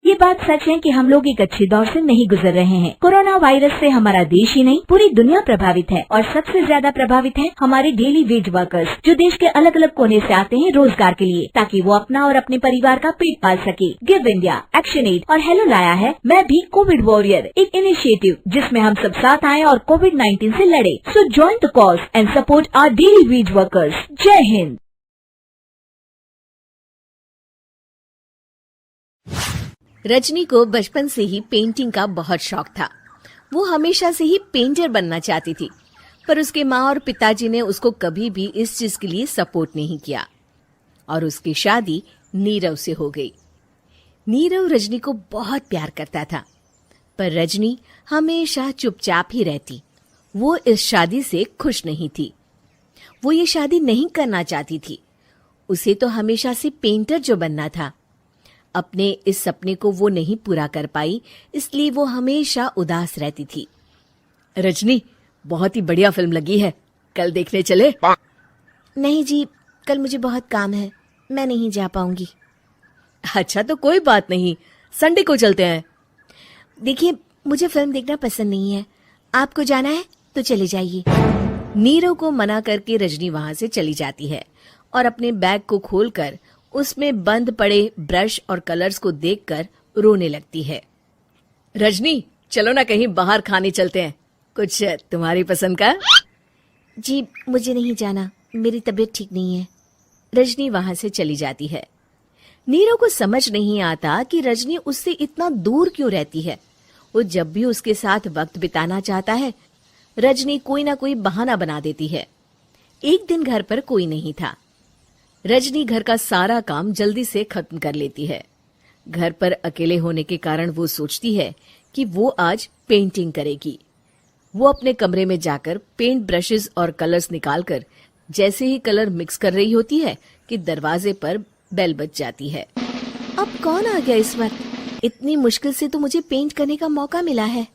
ये बात सच है कि हम लोग एक अच्छे दौर से नहीं गुजर रहे हैं। कोरोना वायरस से हमारा देश ही नहीं पूरी दुनिया प्रभावित है और सबसे ज्यादा प्रभावित है हमारे डेली वेज वर्कर्स, जो देश के अलग अलग कोने से आते हैं रोजगार के लिए, ताकि वो अपना और अपने परिवार का पेट पाल सके। गिव इंडिया, एक्शन एड और हेलो लाया है मैं भी कोविड वॉरियर, एक इनिशिएटिव जिसमें हम सब साथ आए और कोविड-19 से लड़े। So join the cause and support our daily wage workers. जय हिंद। रजनी को बचपन से ही पेंटिंग का बहुत शौक था। वो हमेशा से ही पेंटर बनना चाहती थी, पर उसके माँ और पिताजी ने उसको कभी भी इस चीज के लिए सपोर्ट नहीं किया और उसकी शादी नीरव से हो गई। नीरव रजनी को बहुत प्यार करता था, पर रजनी हमेशा चुपचाप ही रहती। वो इस शादी से खुश नहीं थी। वो ये शादी नहीं करना चाहती थी। उसे तो हमेशा से पेंटर जो बनना था। अपने इस सपने को वो नहीं पूरा कर पाई, इसलिए वो हमेशा उदास रहती थी। रजनी, बहुत ही बढ़िया फिल्म लगी है, कल देखने चले? नहीं जी, कल मुझे बहुत काम है, मैं नहीं जा पाऊंगी। अच्छा तो कोई बात नहीं, संडे को चलते हैं। देखिए, मुझे फिल्म देखना पसंद नहीं है। आपको जाना है तो चले जाइए। नीरव को मना करके रजनी वहां से चली जाती है और अपने बैग को खोलकर उसमें बंद पड़े ब्रश और कलर्स को देखकर रोने लगती है। रजनी, चलो ना कहीं बाहर खाने चलते हैं, कुछ तुम्हारी पसंद का। जी, मुझे नहीं जाना, मेरी तबीयत ठीक नहीं है। रजनी वहां से चली जाती है। नीरव को समझ नहीं आता कि रजनी उससे इतना दूर क्यों रहती है। वो जब भी उसके साथ वक्त बिताना चाहता है, रजनी कोई ना कोई बहाना बना देती है। एक दिन घर पर कोई नहीं था। रजनी घर का सारा काम जल्दी से खत्म कर लेती है। घर पर अकेले होने के कारण वो सोचती है कि वो आज पेंटिंग करेगी। वो अपने कमरे में जाकर पेंट ब्रशेस और कलर्स निकालकर जैसे ही कलर मिक्स कर रही होती है कि दरवाजे पर बेल बज जाती है। अब कौन आ गया इस वक्त? इतनी मुश्किल से तो मुझे पेंट करने का मौका मिला है।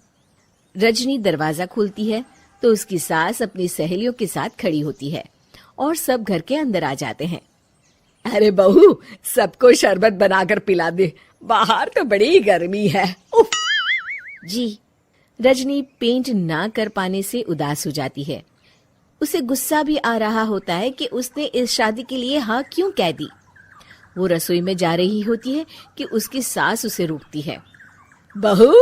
रजनी दरवाजा खोलती है तो उसकी सास अपनी सहेलियों के साथ खड़ी होती है और सब घर के अंदर आ जाते हैं। अरे बहू, सबको शरबत बनाकर पिला दे, बाहर तो बड़ी गर्मी है। उफ। जी। रजनी पेंट ना कर पाने से उदास हो जाती है। उसे गुस्सा भी आ रहा होता है कि उसने इस शादी के लिए हाँ क्यों कह दी। वो रसोई में जा रही होती है कि उसकी सास उसे रोकती है। बहू,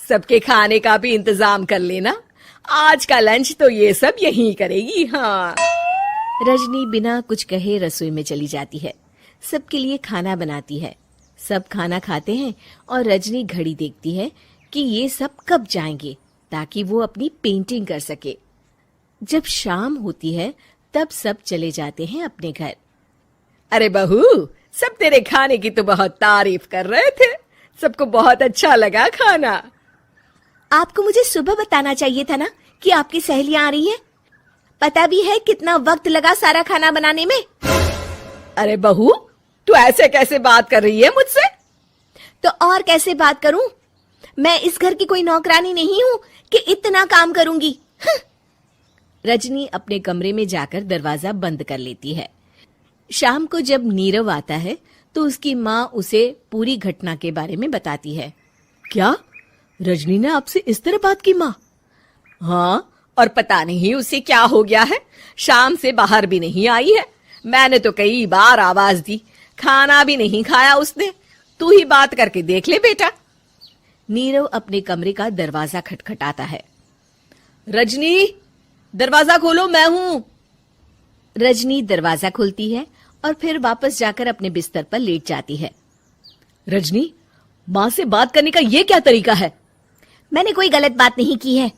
सबके खाने का भी इंतजाम कर लेना, आज का लंच तो ये सब यहीं करेगी। हाँ। रजनी बिना कुछ कहे रसोई में चली जाती है। सबके लिए खाना बनाती है। सब खाना खाते हैं और रजनी घड़ी देखती है कि ये सब कब जाएंगे ताकि वो अपनी पेंटिंग कर सके। जब शाम होती है तब सब चले जाते हैं अपने घर। अरे बहू, सब तेरे खाने की तो बहुत तारीफ कर रहे थे, सबको बहुत अच्छा लगा खाना। आपको मुझे सुबह बताना चाहिए था ना कि आपकी सहेलियां आ रही हैं। पता भी है कितना वक्त लगा सारा खाना बनाने में। अरे बहू, तू ऐसे कैसे बात कर रही है मुझसे? तो और कैसे बात करूं? मैं इस घर की कोई नौकरानी नहीं हूं कि इतना काम करूंगी। रजनी अपने कमरे में जाकर दरवाजा बंद कर लेती है। शाम को जब नीरव आता है तो उसकी माँ उसे पूरी घटना के बारे में बताती है। क्या रजनी ने आपसे इस तरह बात की माँ? हाँ, और पता नहीं उसे क्या हो गया है, शाम से बाहर भी नहीं आई है। मैंने तो कई बार आवाज दी, खाना भी नहीं खाया उसने। तू ही बात करके देख ले बेटा। नीरव अपने कमरे का दरवाजा खटखटाता है। रजनी, दरवाजा खोलो, मैं हूं। रजनी दरवाजा खोलती है और फिर वापस जाकर अपने बिस्तर पर लेट जाती है। रजनी, माँ से बात करने का ये क्या तरीका है? मैंने कोई गलत बात नहीं की है।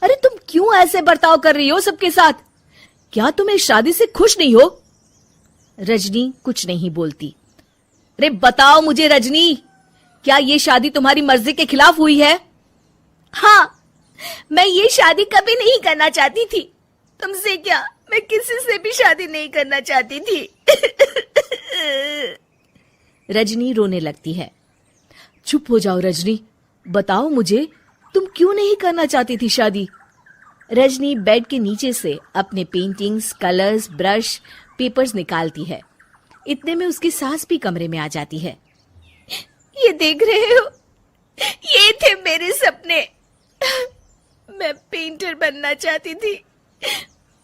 अरे तुम क्यों ऐसे बर्ताव कर रही हो सबके साथ? क्या तुम इस शादी से खुश नहीं हो? रजनी कुछ नहीं बोलती। अरे बताओ मुझे रजनी, क्या ये शादी तुम्हारी मर्जी के खिलाफ हुई है? हाँ, मैं ये शादी कभी नहीं करना चाहती थी। तुमसे क्या, मैं किसी से भी शादी नहीं करना चाहती थी। रजनी रोने लगती है। चुप हो जाओ रजनी, बताओ मुझे, तुम क्यों नहीं करना चाहती थी शादी? रजनी बेड के नीचे से अपने पेंटिंग्स, कलर्स, ब्रश, पेपर्स निकालती है। इतने में उसकी सास भी कमरे में आ जाती है। ये देख रहे हो, ये थे मेरे सपने। मैं पेंटर बनना चाहती थी,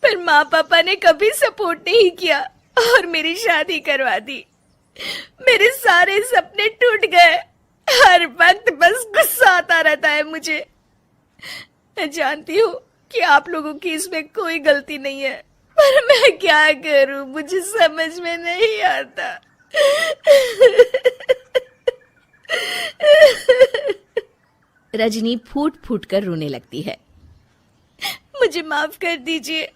पर माँ पापा ने कभी सपोर्ट नहीं किया और मेरी शादी करवा दी। मेरे सारे सपने टूट गए। हर वक्त बस गुस्सा आता रहता है मुझे। मैं जानती हूँ कि आप लोगों की इसमें कोई गलती नहीं है, पर मैं क्या करूं, मुझे समझ में नहीं आता। रजनी फूट फूट कर रोने लगती है। मुझे माफ कर दीजिए,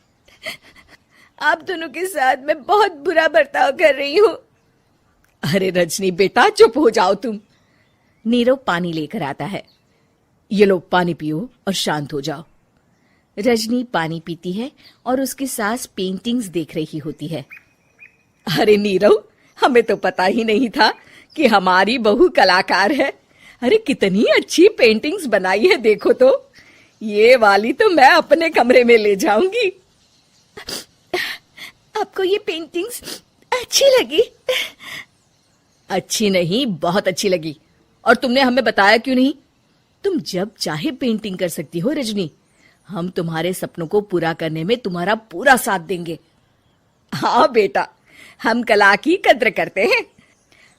आप दोनों के साथ मैं बहुत बुरा बर्ताव कर रही हूँ। अरे रजनी बेटा, चुप हो जाओ तुम। नीरव पानी लेकर आता है। ये लो पानी पियो और शांत हो जाओ। रजनी पानी पीती है और उसकी सास पेंटिंग्स देख रही होती है। अरे नीरव, हमें तो पता ही नहीं था कि हमारी बहू कलाकार है। अरे कितनी अच्छी पेंटिंग्स बनाई है, देखो तो। ये वाली तो मैं अपने कमरे में ले जाऊंगी। आपको ये पेंटिंग्स अच्छी लगी? अच्छी नहीं, बहुत अच्छी लगी। और तुमने हमें बताया क्यों नहीं? तुम जब चाहे पेंटिंग कर सकती हो रजनी। हम तुम्हारे सपनों को पूरा करने में तुम्हारा पूरा साथ देंगे। हाँ बेटा, हम कला की कद्र करते हैं।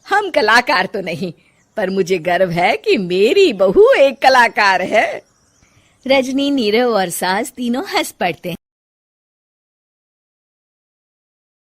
हम कलाकार तो नहीं, पर मुझे गर्व है कि मेरी बहू एक कलाकार है। रजनी, नीरव और सास तीनों हंस पड़ते हैं।